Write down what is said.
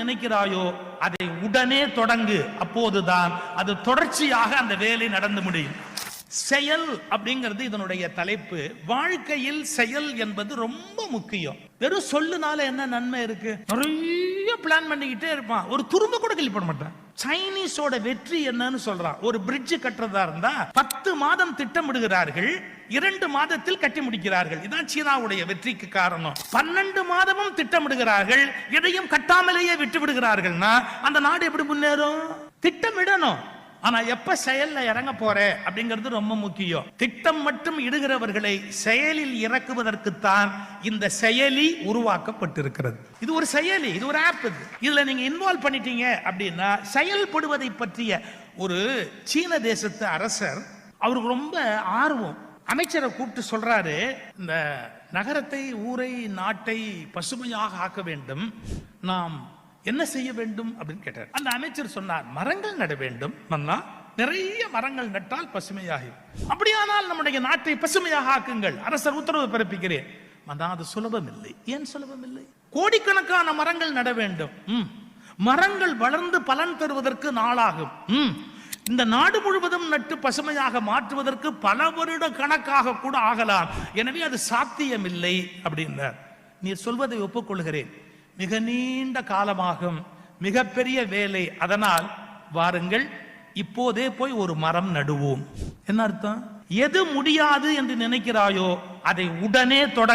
நினைக்கிறாயோ அதை உடனே தொடங்கு. அப்போதுதான் அது தொடர்ச்சியாக அந்த வேலை நடந்து முடியும். செயல் அப்படிங்கிறது இதனுடைய தலைப்பு. வாழ்க்கையில் செயல் என்பது ரொம்ப முக்கியம். வெறும் சொல்லுனால என்ன நன்மை இருக்கு? நிறைய பிளான் பண்ணிக்கிட்டே இருப்பான், ஒரு துரும்ப கூட கேள்விப்பட மாட்டான். சைனீஸோட வெற்றி என்னன்னு சொல்றான். ஒரு பிரிட்ஜ் கட்டுறதா இருந்தா 10 மாதம் திட்டமிடுகிறார்கள், 2 மாதத்தில் கட்டி முடிக்கிறார்கள். இதான் சீனாவுடைய வெற்றிக்கு காரணம். 12 மாதமும் திட்டமிடுகிறார்கள், எதையும் கட்டாமலேயே விட்டு விடுகிறார்கள்னா அந்த நாடு எப்படி முன்னேறும்? திட்டமிடணும். ஆனா எப்ப செயல்ல இறங்க போற அப்படிங்கிறது ரொம்ப முக்கியம். திட்டம் மட்டும் இடுகிறவர்களை செயலில் இறக்குவதற்குத்தான் இந்த செயலி உருவாக்கப்பட்டிருக்கிறது. இது ஒரு செயலி, இது ஒரு ஆப். இதுல நீங்க இன்வால்வ் பண்ணிட்டீங்க அப்படின்னா செயல்படுவதை பற்றிய ஒரு சீன தேசத்து அரசர், அவருக்கு ரொம்ப ஆர்வம். அமைச்சரை கூப்பிட்டு சொல்றாரு, இந்த நகரத்தை, ஊரை, நாட்டை பசுமையாக ஆக்க வேண்டும், நாம் என்ன செய்ய வேண்டும் அப்படின்னு கேட்டார். அந்த அமைச்சர் சொன்னார், மரங்கள் நட வேண்டும். நிறைய மரங்கள் நட்டால் பசுமையாகும். அப்படியானால் நம்முடைய நாட்டை பசுமையாக ஆக்குங்கள், அரசர் உத்தரவு பிறப்பிக்கிறேன். அது சுலபம் இல்லை. ஏன் சுலபம் இல்லை? கோடிக்கணக்கான மரங்கள் நட வேண்டும். மரங்கள் வளர்ந்து பலன் தருவதற்கு நாளாகும். இந்த நாடு முழுவதும் நட்டு பசுமையாக மாற்றுவதற்கு பல வருட கணக்காக கூட ஆகலாம். எனவே அது சாத்தியமில்லை அப்படின்னார். நீ சொல்வதை ஒப்புக்கொள்கிறேன், மிக நீண்ட காலமாகும், மிகப்பெரிய வேலை. அதனால் வாருங்கள், இப்போதே போய் ஒரு மரம் நடுவோம். என்ன அர்த்தம்? எது முடியாது என்று நினைக்கிறாயோ அதை உடனே தொடங்க.